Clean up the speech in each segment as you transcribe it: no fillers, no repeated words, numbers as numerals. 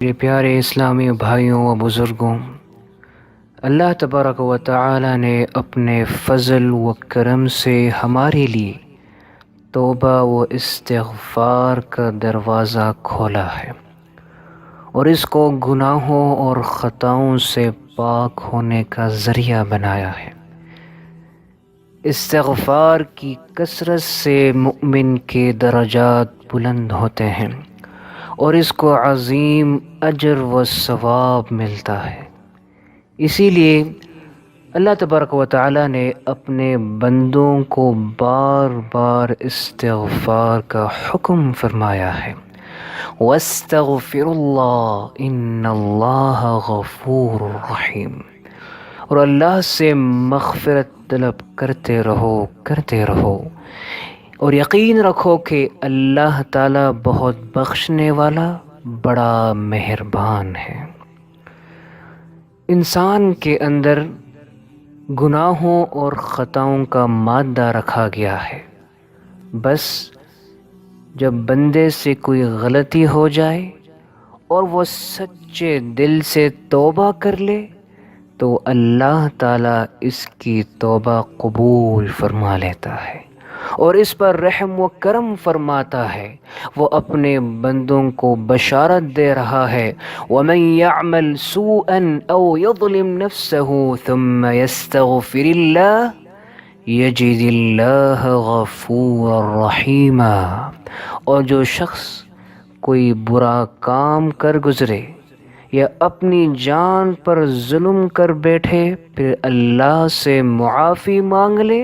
میرے پیارے اسلامی بھائیوں و بزرگوں، اللہ تبارک و تعالی نے اپنے فضل و کرم سے ہمارے لیے توبہ و استغفار کا دروازہ کھولا ہے اور اس کو گناہوں اور خطاؤں سے پاک ہونے کا ذریعہ بنایا ہے۔ استغفار کی کثرت سے مومن کے درجات بلند ہوتے ہیں اور اس کو عظیم اجر و ثواب ملتا ہے۔ اسی لیے اللہ تبارک و تعالی نے اپنے بندوں کو بار بار استغفار کا حکم فرمایا ہے۔ وَاسْتَغْفِرُوا اللَّهَ إِنَّ اللَّهَ غَفُورٌ رَحِيمٌ، اور اللہ سے مغفرت طلب کرتے رہو اور یقین رکھو کہ اللہ تعالیٰ بہت بخشنے والا، بڑا مہربان ہے۔ انسان کے اندر گناہوں اور خطاؤں کا مادہ رکھا گیا ہے، بس جب بندے سے کوئی غلطی ہو جائے اور وہ سچے دل سے توبہ کر لے تو اللہ تعالیٰ اس کی توبہ قبول فرما لیتا ہے اور اس پر رحم و کرم فرماتا ہے۔ وہ اپنے بندوں کو بشارت دے رہا ہے، وَمَن يَعْمَلْ سُوءًا أَوْ يَظْلِمْ نَفْسَهُ ثُمَّ يَسْتَغْفِرِ اللَّهَ يَجِدِ اللَّهَ غَفُورًا رَحِيمًا، اور جو شخص کوئی برا کام کر گزرے یا اپنی جان پر ظلم کر بیٹھے پھر اللہ سے معافی مانگ لے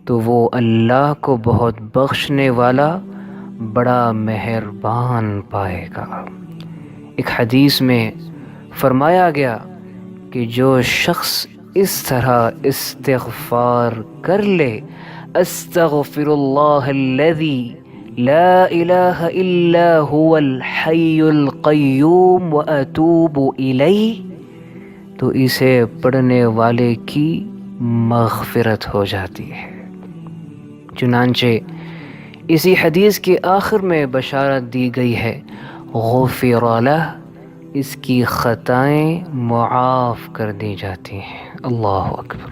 تو وہ اللہ کو بہت بخشنے والا، بڑا مہربان پائے گا۔ ایک حدیث میں فرمایا گیا کہ جو شخص اس طرح استغفار کر لے، استغفر اللہ الذی لا الہ الا هو الحی القیوم واتوب الیہ، تو اسے پڑھنے والے کی مغفرت ہو جاتی ہے۔ چنانچہ اسی حدیث کے آخر میں بشارت دی گئی ہے، غفر لہ، اس کی خطائیں معاف کر دی جاتی ہیں۔ اللہ اکبر۔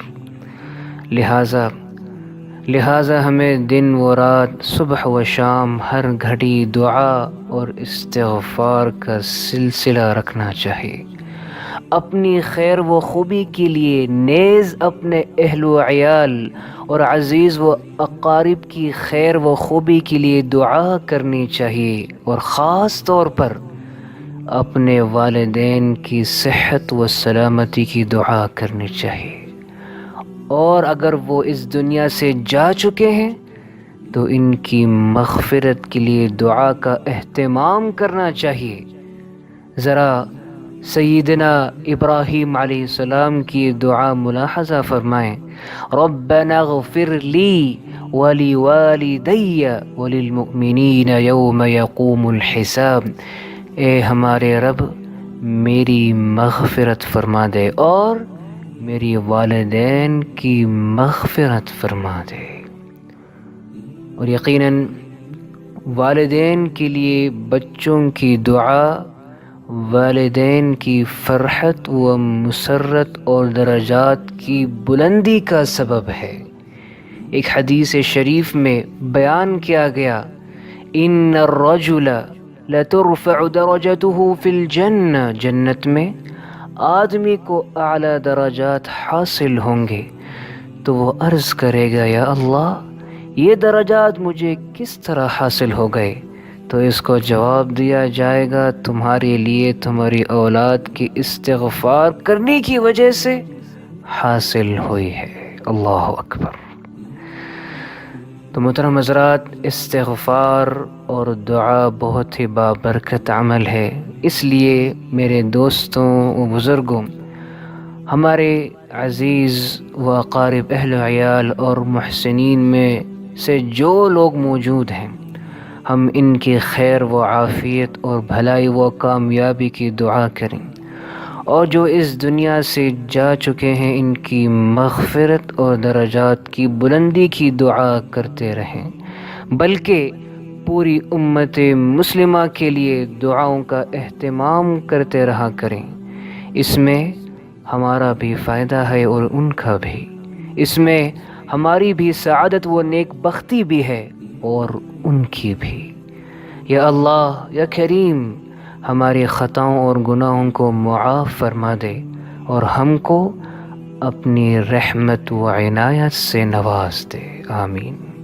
لہٰذا ہمیں دن و رات، صبح و شام، ہر گھڑی دعا اور استغفار کا سلسلہ رکھنا چاہیے۔ اپنی خیر و خوبی کے لیے نیز اپنے اہل و عیال اور عزیز و اقارب کی خیر و خوبی کے لیے دعا کرنی چاہیے، اور خاص طور پر اپنے والدین کی صحت و سلامتی کی دعا کرنی چاہیے، اور اگر وہ اس دنیا سے جا چکے ہیں تو ان کی مغفرت کے لیے دعا کا اہتمام کرنا چاہیے۔ ذرا سیدنا ابراہیم علیہ السلام کی دعا ملاحظہ فرمائیں، ربنا اغفر لی ولوالدی وللمؤمنین یوم یقوم الحساب، اے ہمارے رب میری مغفرت فرما دے اور میری والدین کی مغفرت فرما دے۔ اور یقیناً والدین کے لیے بچوں کی دعا والدین کی فرحت و مسرت اور درجات کی بلندی کا سبب ہے۔ ایک حدیث شریف میں بیان کیا گیا، ان الرجل لترفع درجته فی الجنہ، جنت میں آدمی کو اعلیٰ درجات حاصل ہوں گے تو وہ عرض کرے گا، یا اللہ یہ درجات مجھے کس طرح حاصل ہو گئے؟ تو اس کو جواب دیا جائے گا، تمہارے لیے تمہاری اولاد کی استغفار کرنے کی وجہ سے حاصل ہوئی ہے۔ اللہ اکبر۔ تو محترم حضرات، استغفار اور دعا بہت ہی بابرکت عمل ہے، اس لیے میرے دوستوں و بزرگوں، ہمارے عزیز و اقارب، اہل و عیال اور محسنین میں سے جو لوگ موجود ہیں، ہم ان کی خیر و عافیت اور بھلائی و کامیابی کی دعا کریں، اور جو اس دنیا سے جا چکے ہیں ان کی مغفرت اور درجات کی بلندی کی دعا کرتے رہیں، بلکہ پوری امت مسلمہ کے لیے دعاؤں کا اہتمام کرتے رہا کریں۔ اس میں ہمارا بھی فائدہ ہے اور ان کا بھی، اس میں ہماری بھی سعادت و نیک بختی بھی ہے اور ان کی بھی۔ یا اللہ یا کریم، ہماری خطاؤں اور گناہوں کو معاف فرما دے اور ہم کو اپنی رحمت و عنایت سے نواز دے، آمین۔